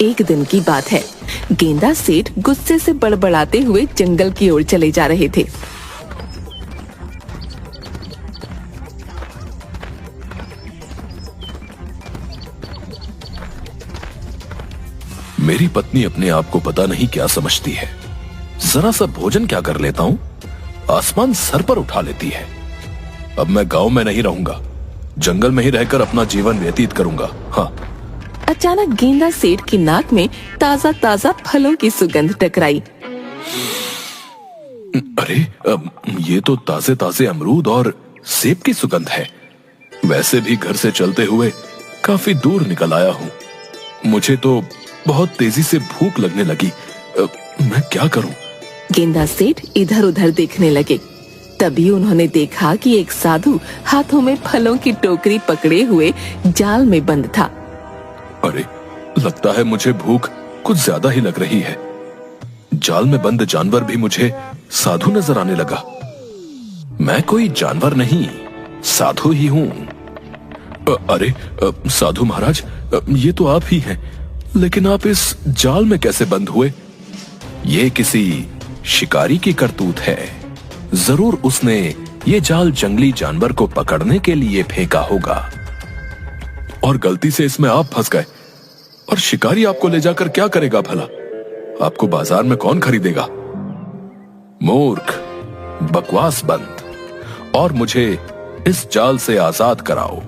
एक दिन की बात है। गेंदा सेठ गुस्से से बड़बड़ाते हुए जंगल की ओर चले जा रहे थे। मेरी पत्नी अपने आप को पता नहीं क्या समझती है। जरा सा भोजन क्या कर लेता हूँ, आसमान सर पर उठा लेती है। अब मैं गांव में नहीं रहूंगा, जंगल में ही रहकर अपना जीवन व्यतीत करूंगा। हाँ। अचानक गेंदा सेठ की नाक में ताजा ताजा फलों की सुगंध टकराई। अरे ये तो ताजे ताजे अमरूद और सेब की सुगंध है। वैसे भी घर से चलते हुए काफी दूर निकल आया हूँ। मुझे तो बहुत तेजी से भूख लगने लगी। मैं क्या करूं? गेंदा सेठ इधर उधर देखने लगे। तभी उन्होंने देखा कि एक साधु हाथों में फलों की टोकरी पकड़े हुए जाल में बंद था। अरे, लगता है मुझे भूख कुछ ज्यादा ही लग रही है। जाल में बंद जानवर भी मुझे साधु नजर आने लगा। मैं कोई जानवर नहीं, साधु ही हूँ। अरे साधु महाराज, ये तो आप ही हैं, लेकिन आप इस जाल में कैसे बंद हुए? ये किसी शिकारी की करतूत है। जरूर उसने ये जाल जंगली जानवर को पकड़ने के लिए फेंका होगा और गलती से इसमें आप फंस गए। और शिकारी आपको ले जाकर क्या करेगा भला? आपको बाजार में कौन खरीदेगा? मूर्ख, बकवास बंद और मुझे इस जाल से आजाद कराओ।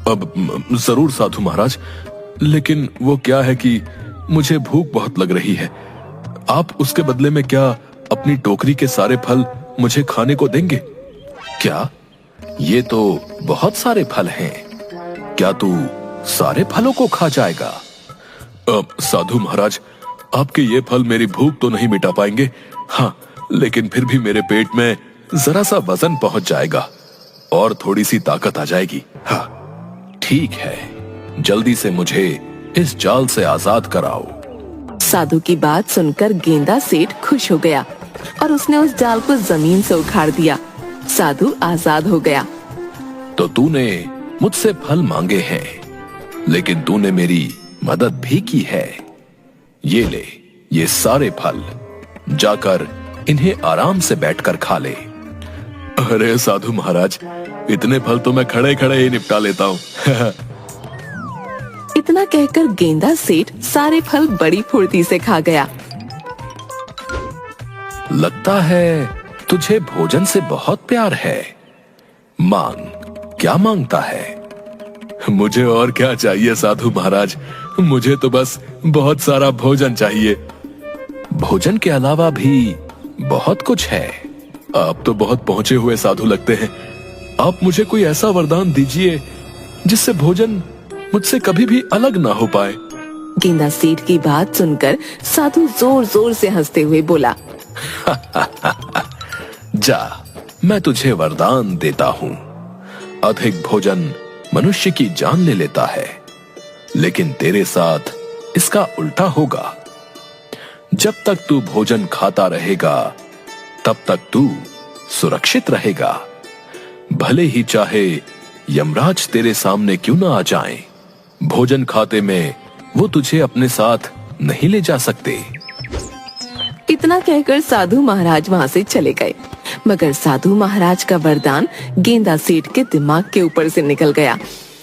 अब जरूर साधु महाराज, लेकिन वो क्या है कि मुझे भूख बहुत लग रही है। आप उसके बदले में क्या अपनी टोकरी के सारे फल मुझे खाने को देंगे? क्या? ये तो बहुत सारे फल हैं। क्या तू सारे फलों को खा जाएगा? साधु महाराज, आपके ये फल मेरी भूख तो नहीं मिटा पाएंगे। हाँ, लेकिन फिर भी मेरे पेट में जरा सा वजन पहुंच जाएगा और थोड़ी सी ताकत आ जाएगी। हाँ, ठीक है, जल्दी से मुझे इस जाल से आजाद कराओ। साधु की बात सुनकर गेंदा सेठ खुश हो गया और उसने उस जाल को जमीन से उखाड़ दिया। साधु आजाद हो गया। तो तूने मुझसे फल मांगे हैं, लेकिन तूने मेरी मदद भी की है। ये ले, ये सारे फल, जाकर इन्हें आराम से बैठकर खा ले। अरे साधु महाराज, इतने फल तो मैं खड़े खड़े ही निपटा लेता हूँ। इतना कहकर गेंदा सेठ सारे फल बड़ी फुर्ती से खा गया। लगता है तुझे भोजन से बहुत प्यार है। मांग, क्या मांगता है? मुझे और क्या चाहिए साधु महाराज, मुझे तो बस बहुत सारा भोजन चाहिए। भोजन के अलावा भी बहुत कुछ है। आप तो बहुत पहुंचे हुए साधु लगते हैं। आप मुझे कोई ऐसा वरदान दीजिए जिससे भोजन मुझसे कभी भी अलग ना हो पाए। गेंदा सेठ की बात सुनकर साधु जोर जोर से हंसते हुए बोला, जा, मैं तुझे वरदान देता हूँ। अधिक भोजन मनुष्य की जान ले लेता है, लेकिन तेरे साथ इसका उल्टा होगा। जब तक तू भोजन खाता रहेगा, तब तक तू सुरक्षित रहेगा। भले ही चाहे यमराज तेरे सामने क्यों ना आ जाएं, भोजन खाते में वो तुझे अपने साथ नहीं ले जा सकते। इतना कहकर साधु महाराज वहाँ से चले गए। मगर साधु महाराज का वरदान गेंदा सेठ के दिमाग के ऊपर से निकल गया।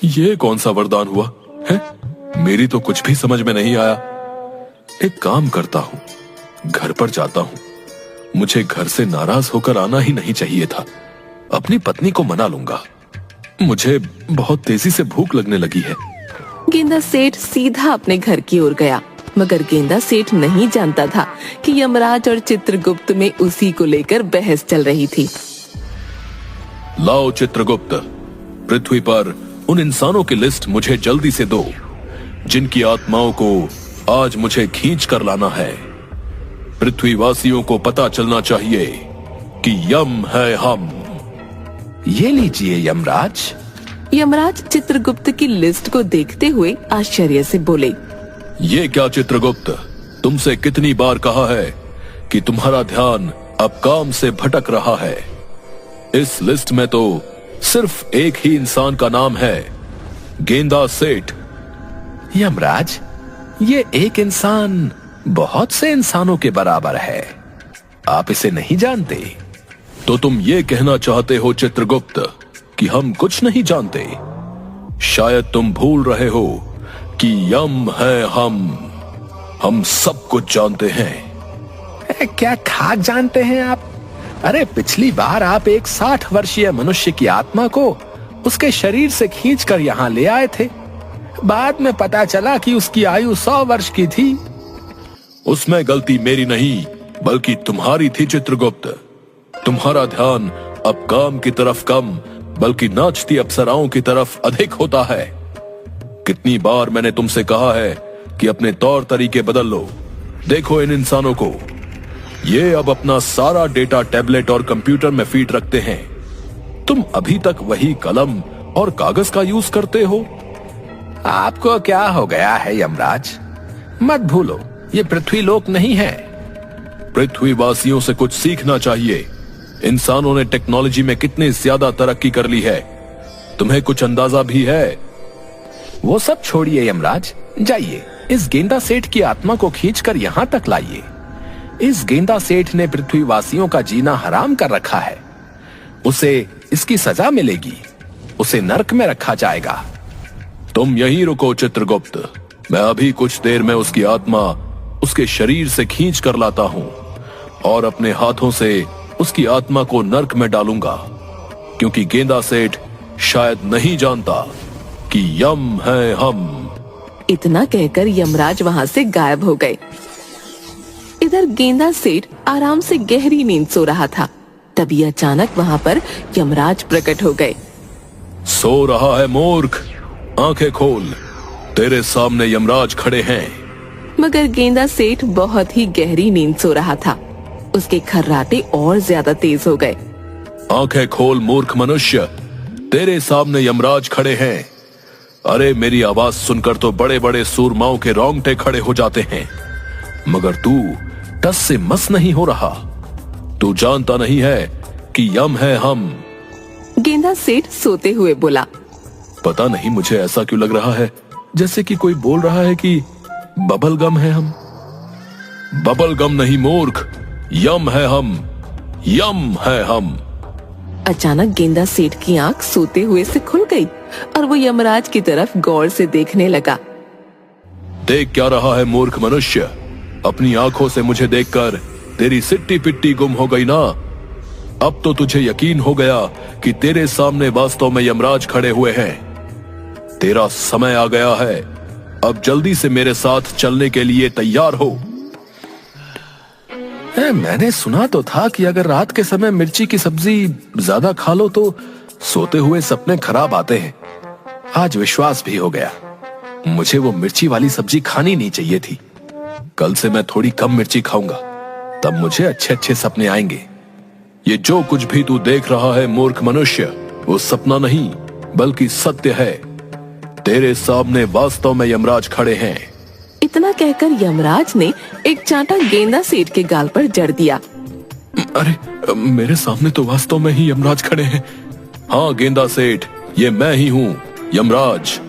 ये कौन सा वरदान हुआ है? मेरी तो कुछ भी समझ में नहीं आया। एक काम करता हूँ, घर पर जाता हूँ। मुझे घर से नाराज होकर आना ही नहीं चाहिए था। अपनी पत्नी को मना लूंगा। मुझे बहुत तेजी से भूख लगने लगी है। गेंदा सेठ सीधा अपने घर की ओर गया, मगर गेंदा सेठ नहीं जानता था कि यमराज और चित्रगुप्त में उसी को लेकर बहस चल रही थी। लाओ चित्रगुप्त, पृथ्वी पर उन इंसानों की लिस्ट मुझे जल्दी से दो जिनकी आत्माओं को आज मुझे खींच कर लाना है। पृथ्वीवासियों को पता चलना चाहिए कि यम है हम। ये लीजिए यमराज। यमराज चित्रगुप्त की लिस्ट को देखते हुए आश्चर्य से बोले, ये क्या चित्रगुप्त, तुमसे कितनी बार कहा है कि तुम्हारा ध्यान अब काम से भटक रहा है। इस लिस्ट में तो सिर्फ एक ही इंसान का नाम है, गेंदा सेठ। यमराज, ये एक इंसान बहुत से इंसानों के बराबर है। आप इसे नहीं जानते? तो तुम ये कहना चाहते हो चित्रगुप्त कि हम कुछ नहीं जानते? शायद तुम भूल रहे हो कि यम है हम सब कुछ जानते हैं। क्या खाक जानते हैं आप? अरे पिछली बार आप एक 60 वर्षीय मनुष्य की आत्मा को उसके शरीर से खींचकर यहाँ ले आए थे। बाद में पता चला कि उसकी आयु 100 वर्ष की थी। उसमें गलती मेरी नहीं बल्कि तुम्हारी थी चित्रगुप्त। तुम्हारा ध्यान अब काम की तरफ कम बल्कि नाचती अप्सराओं की तरफ अधिक होता है। कितनी बार मैंने तुमसे कहा है कि अपने तौर तरीके बदल लो। देखो इन इंसानों को, ये अब अपना सारा डेटा टैबलेट और कंप्यूटर में फीड रखते हैं। तुम अभी तक वही कलम और कागज का यूज करते हो। आपको क्या हो गया है यमराज? मत भूलो, ये पृथ्वी लोक नहीं है। पृथ्वीवासियों से कुछ सीखना चाहिए। इंसानों ने टेक्नोलॉजी में कितनी ज्यादा तरक्की कर ली है, तुम्हें कुछ अंदाजा भी है? वो सब छोड़िए यमराज, जाइए इस गेंदा सेठ की आत्मा को खींचकर यहाँ तक लाइए। इस गेंदा सेठ ने पृथ्वीवासियों का जीना हराम कर रखा है। उसे इसकी सजा मिलेगी, उसे नरक में रखा जाएगा। तुम यहीं रुको चित्रगुप्त, मैं अभी कुछ देर में उसकी आत्मा उसके शरीर से खींच कर लाता हूं और अपने हाथों से उसकी आत्मा को नरक में डालूंगा, क्योंकि गेंदा सेठ शायद नहीं जानता कि यम है हम। इतना कहकर यमराज वहां से गायब हो गए। इधर गेंदा सेठ आराम से गहरी नींद सो रहा था। तभी अचानक वहां पर यमराज प्रकट हो गए। सो रहा है मूर्ख, आंखें खोल, तेरे सामने यमराज खड़े हैं। मगर गेंदा सेठ बहुत ही गहरी नींद सो रहा था। उसके खर्राटे और ज्यादा तेज हो गए। आंखें खोल मूर्ख मनुष्य, तेरे सामने यमराज खड़े हैं। अरे मेरी आवाज सुनकर तो बड़े बड़े सूरमाओं के रोंगटे खड़े हो जाते हैं, मगर तू टस से मस नहीं हो रहा। तू जानता नहीं है कि यम है हम। गेंदा सेठ सोते हुए बोला। पता नहीं मुझे ऐसा क्यों लग रहा है जैसे कि कोई बोल रहा है कि बबल गम है हम। बबल गम नहीं मूर्ख, यम है हम, यम है हम। अचानक गेंदा सेठ की आंख सोते हुए से खुल गई और वो यमराज की तरफ गौर से देखने लगा। देख क्या रहा है मूर्ख मनुष्य? अपनी आंखों से मुझे देखकर तेरी सिट्टी पिट्टी गुम हो गई ना। अब तो तुझे यकीन हो गया कि तेरे सामने वास्तव में यमराज खड़े हुए हैं। तेरा समय आ गया है, अब जल्दी से मेरे साथ चलने के लिए तैयार हो। मैंने सुना तो था कि अगर रात के समय मिर्ची की सब्जी ज्यादा खा लो तो सोते हुए सपने खराब आते हैं। आज विश्वास भी हो गया। मुझे वो मिर्ची वाली सब्जी खानी नहीं चाहिए थी। कल से मैं थोड़ी कम मिर्ची खाऊंगा, तब मुझे अच्छे अच्छे सपने आएंगे। ये जो कुछ भी तू देख रहा है मूर्ख मनुष्य, वो सपना नहीं बल्कि सत्य है। तेरे सामने वास्तव में यमराज खड़े हैं। इतना कहकर यमराज ने एक चांटा गेंदा सेठ के गाल पर जड़ दिया। अरे मेरे सामने तो वास्तव में ही यमराज खड़े हैं। हाँ गेंदा सेठ, ये मैं ही हूँ यमराज।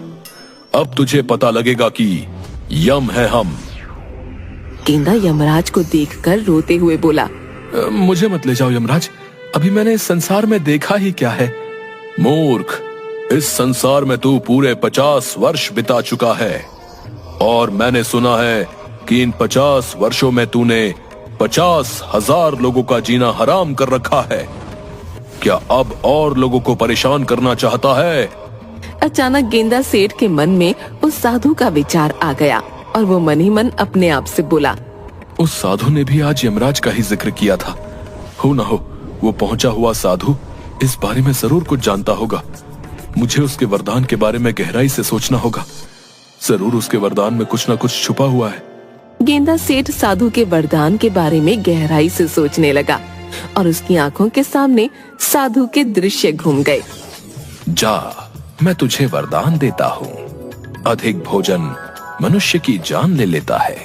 अब तुझे पता लगेगा कि यम है हम। गेंदा यमराज को देखकर रोते हुए बोला। मुझे मत ले जाओ यमराज, अभी मैंने इस संसार में देखा ही क्या है। मूर्ख, इस संसार में तू पूरे 50 वर्ष बिता चुका है और मैंने सुना है कि इन 50 वर्षों में तूने 50,000 लोगों का जीना हराम कर रखा है। क्या अब और लोगों को परेशान करना चाहता है? अचानक गेंदा सेठ के मन में उस साधु का विचार आ गया और वो मन ही मन अपने आप से बोला। उस साधु ने भी आज यमराज का ही जिक्र किया था। हो ना हो वो पहुंचा हुआ साधु इस बारे में जरूर कुछ जानता होगा। मुझे उसके वरदान के बारे में गहराई से सोचना होगा। जरूर उसके वरदान में कुछ ना कुछ छुपा हुआ है। गेंदा सेठ साधु के वरदान के बारे में गहराई से सोचने लगा और उसकी आंखों के सामने साधु के दृश्य घूम गए। जा, मैं तुझे वरदान देता हूँ। अधिक भोजन मनुष्य की जान ले लेता है,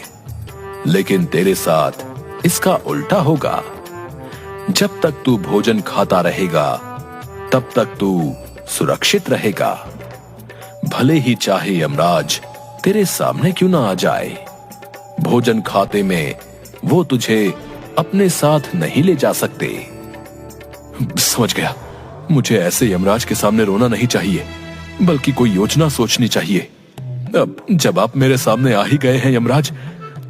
लेकिन तेरे साथ इसका उल्टा होगा। जब तक तू भोजन खाता रहेगा तब तक तू सुरक्षित रहेगा। भले ही चाहे यमराज तेरे सामने क्यों ना आ जाए? भोजन खाते में वो तुझे अपने साथ नहीं ले जा सकते। समझ गया, मुझे ऐसे यमराज के सामने रोना नहीं चाहिए, बल्कि कोई योजना सोचनी चाहिए। अब जब आप मेरे सामने आ ही गए हैं यमराज,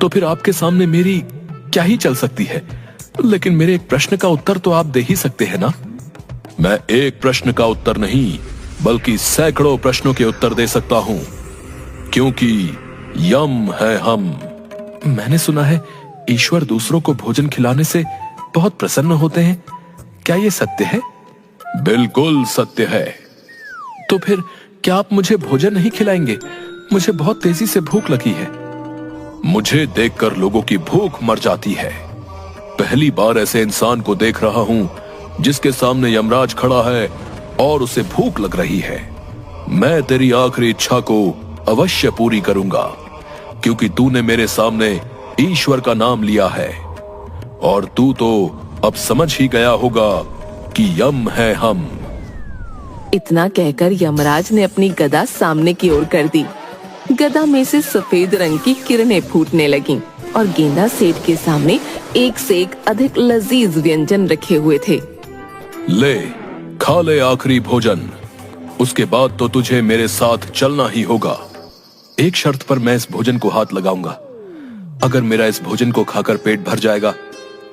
तो फिर आपके सामने मेरी क्या ही चल सकती है। लेकिन मेरे एक प्रश्न का उत्तर तो आप दे ही सकते हैं ना? मैं एक प्रश्न का उत्तर नहीं, बल्कि सैकड़ों प्रश्नों के उत्तर दे सकता हूं, क्योंकि यम है हम। मैंने सुना है ईश्वर दूसरों को भोजन खिलाने से बहुत प्रसन्न होते हैं। क्या ये सत्य है? बिल्कुल सत्य है। तो फिर क्या आप मुझे भोजन नहीं खिलाएंगे? मुझे बहुत तेजी से भूख लगी है। मुझे देखकर लोगों की भूख मर जाती है। पहली बार ऐसे इंसान को देख रहा हूं जिसके सामने यमराज खड़ा है और उसे भूख लग रही है। मैं तेरी आखिरी इच्छा को अवश्य पूरी करूंगा, क्योंकि तूने मेरे सामने ईश्वर का नाम लिया है, और तू तो अब समझ ही गया होगा कि यम है हम। इतना कहकर यमराज ने अपनी गदा सामने की ओर कर दी। गदा में से सफेद रंग की किरणें फूटने लगीं और गेंदा सेठ के सामने एक से एक अधिक लजीज व्यंजन रखे हुए थे। ले, खा ले आखिरी भोजन, उसके बाद तो तुझे मेरे साथ चलना ही होगा। एक शर्त पर मैं इस भोजन को हाथ लगाऊंगा। अगर मेरा इस भोजन को खाकर पेट भर जाएगा,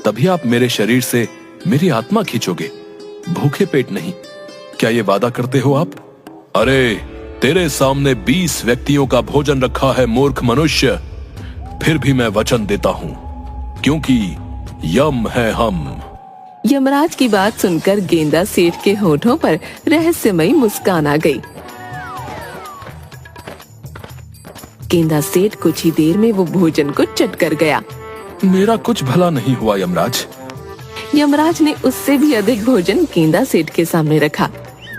तभी आप मेरे शरीर से मेरी आत्मा खींचोगे, भूखे पेट नहीं। क्या ये वादा करते हो आप? अरे, तेरे सामने 20 व्यक्तियों का भोजन रखा है मूर्ख मनुष्य। फिर भी मैं वचन देता हूं, क्योंकि यम है हम। यमराज की बात सुनकर गेंदा सेठ के होठों पर रहस्यमयी मुस्कान आ गई। गेंदा सेठ कुछ ही देर में वो भोजन को चट कर गया। मेरा कुछ भला नहीं हुआ यमराज। यमराज ने उससे भी अधिक भोजन गेंदा सेठ के सामने रखा।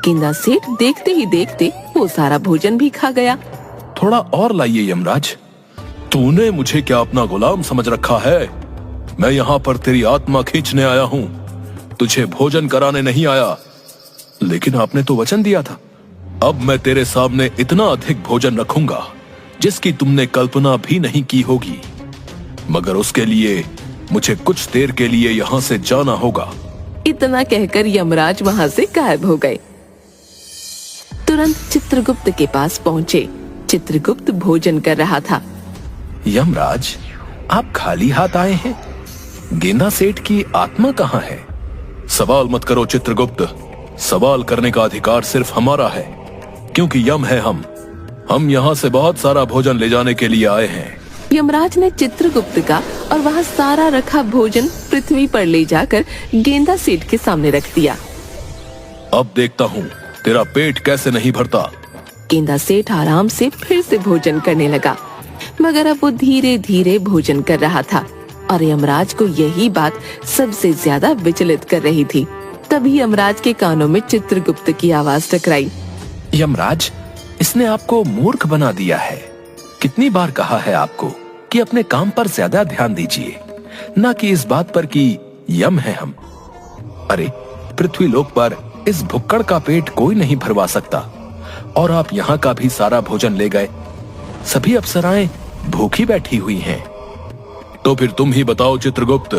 गेंदा सेठ देखते ही देखते वो सारा भोजन भी खा गया। थोड़ा और लाइए यमराज। तूने मुझे क्या अपना गुलाम समझ रखा है? मैं यहाँ पर तेरी आत्मा खींचने आया हूँ, तुझे भोजन कराने नहीं आया। लेकिन आपने तो वचन दिया था। अब मैं तेरे सामने इतना अधिक भोजन रखूंगा जिसकी तुमने कल्पना भी नहीं की होगी, मगर उसके लिए मुझे कुछ देर के लिए यहाँ से जाना होगा। इतना कहकर यमराज वहाँ से गायब हो गए। तुरंत चित्रगुप्त के पास पहुँचे। चित्रगुप्त भोजन कर रहा था। यमराज, आप खाली हाथ आए हैं? गेंदा सेठ की आत्मा कहाँ है? सवाल मत करो चित्रगुप्त। सवाल करने का अधिकार सिर्फ हमारा है, क्योंकि यम है हम यहाँ से बहुत सारा भोजन ले जाने के लिए आए हैं। यमराज ने चित्रगुप्त का और वहाँ सारा रखा भोजन पृथ्वी पर ले जाकर गेंदा सेठ के सामने रख दिया। अब देखता हूँ तेरा पेट कैसे नहीं भरता। गेंदा सेठ आराम से फिर से भोजन करने लगा, मगर अब वो धीरे धीरे भोजन कर रहा था और यमराज को यही बात सबसे ज्यादा विचलित कर रही थी। तभी यमराज के कानों में चित्रगुप्त की आवाज टकराई। यमराज, इसने आपको मूर्ख बना दिया है। कितनी बार कहा है आपको कि अपने काम पर ज्यादा ध्यान दीजिए, ना कि इस बात पर कि यम है हम। अरे, पृथ्वी लोक पर इस भुक्कड़ का पेट कोई नहीं भरवा सकता, और आप यहाँ का भी सारा भोजन ले गए। सभी अप्सराएं भूखी बैठी हुई हैं। तो फिर तुम ही बताओ चित्रगुप्त,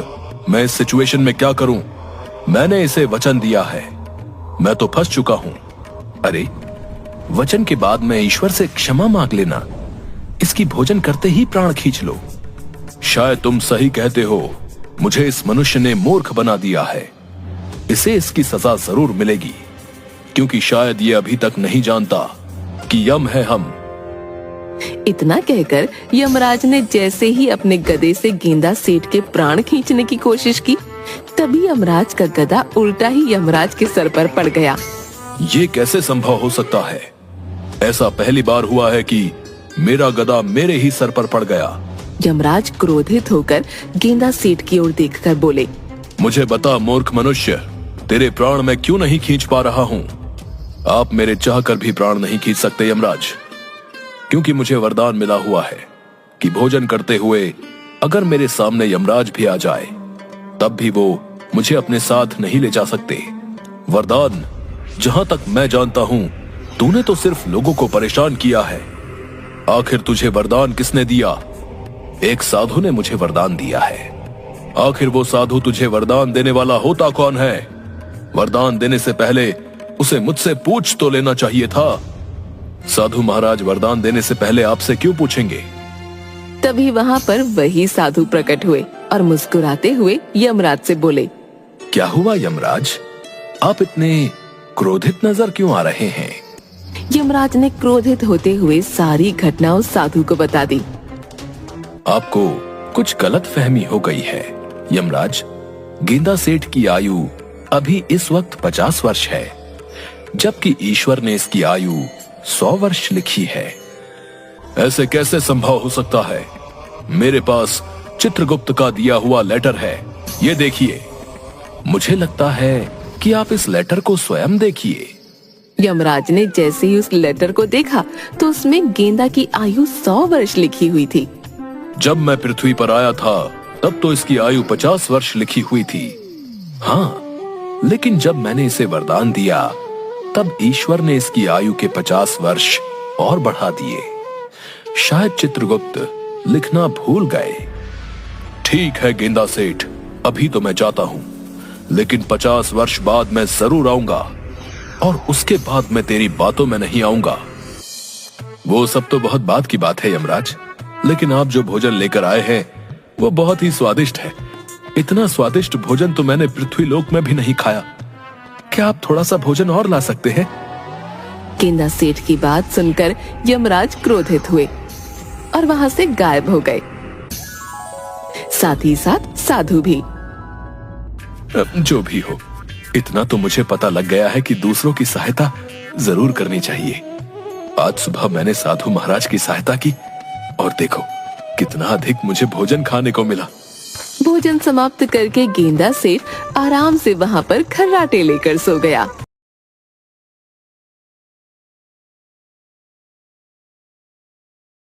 मैं इस सिचुएशन में क्या करूं? मैंने इसे वचन दिया है, मैं तो फंस चुका हूं। अरे, वचन के बाद में ईश्वर से क्षमा मांग लेना, इसकी भोजन करते ही प्राण खींच लो। शायद तुम सही कहते हो, मुझे इस मनुष्य ने मूर्ख बना दिया है। इसे इसकी सजा जरूर मिलेगी, क्योंकि शायद ये अभी तक नहीं जानता कि यम है हम। इतना कहकर यमराज ने जैसे ही अपने गदे से गेंदा सेठ के प्राण खींचने की कोशिश की, तभी यमराज का गदा उल्टा ही यमराज के सर पर पड़ गया। ये कैसे संभव हो सकता है? ऐसा पहली बार हुआ है कि मेरा गदा मेरे ही सर पर पड़ गया। यमराज क्रोधित होकर गेंदा सेठ की ओर देखकर बोले, मुझे बता मूर्ख मनुष्य, तेरे प्राण मैं क्यों नहीं खींच पा रहा हूँ? आप मेरे चाहकर भी प्राण नहीं खींच सकते यमराज, क्योंकि मुझे वरदान मिला हुआ है कि भोजन करते हुए अगर मेरे सामने यमराज भी आ जाए, तब भी वो मुझे अपने साथ नहीं ले जा सकते। वरदान, जहां तक मैं जानता हूं, तूने तो सिर्फ लोगों को परेशान किया है, आखिर तुझे वरदान किसने दिया? एक साधु ने मुझे वरदान दिया है। आखिर वो साधु तुझे वरदान देने वाला होता कौन है? वरदान देने से पहले उसे मुझसे पूछ तो लेना चाहिए था। साधु महाराज वरदान देने से पहले आपसे क्यों पूछेंगे? तभी वहाँ पर वही साधु प्रकट हुए और मुस्कुराते हुए यमराज से बोले, क्या हुआ यमराज? आप इतने क्रोधित नजर क्यों आ रहे हैं? यमराज ने क्रोधित होते हुए सारी घटना उस साधु को बता दी। आपको कुछ गलत फहमी हो गई है यमराज। गेंदा सेठ की आयु अभी इस वक्त 50 वर्ष है, जबकि ईश्वर ने इसकी आयु 100 वर्ष लिखी है। ऐसे कैसे संभव हो सकता है? मेरे पास चित्रगुप्त का दिया हुआ लेटर है, ये देखिए। मुझे लगता है कि आप इस लेटर को स्वयं देखिए। यमराज ने जैसे ही उस लेटर को देखा तो उसमें गेंदा की आयु 100 वर्ष लिखी हुई थी। जब मैं पृथ्वी पर आया था तब तो इसकी आयु 50 वर्ष लिखी हुई थी। हाँ, लेकिन जब मैंने इसे वरदान दिया तब ईश्वर ने इसकी आयु के 50 वर्ष और बढ़ा दिए। शायद चित्रगुप्त लिखना भूल गए। ठीक है गेंदा सेठ, अभी तो मैं जाता हूँ, लेकिन 50 वर्ष बाद मैं जरूर आऊंगा, और उसके बाद मैं तेरी बातों में नहीं आऊंगा। वो सब तो बहुत बात की बात है यमराज, लेकिन आप जो भोजन लेकर आए हैं वो बहुत ही स्वादिष्ट है। इतना स्वादिष्ट भोजन तो मैंने पृथ्वी लोक में भी नहीं खाया। क्या आप थोड़ा सा भोजन और ला सकते हैं? गेंदा सेठ की बात सुनकर यमराज क्रोधित हुए और वहाँ से गायब हो गए। साथ ही साथ साधु भी। जो भी हो, इतना तो मुझे पता लग गया है कि दूसरों की सहायता जरूर करनी चाहिए। आज सुबह मैंने साधु महाराज की सहायता की और देखो कितना अधिक मुझे भोजन खाने को मिला। भोजन समाप्त करके गेंदा सेठ आराम से वहाँ पर खर्राटे लेकर सो गया।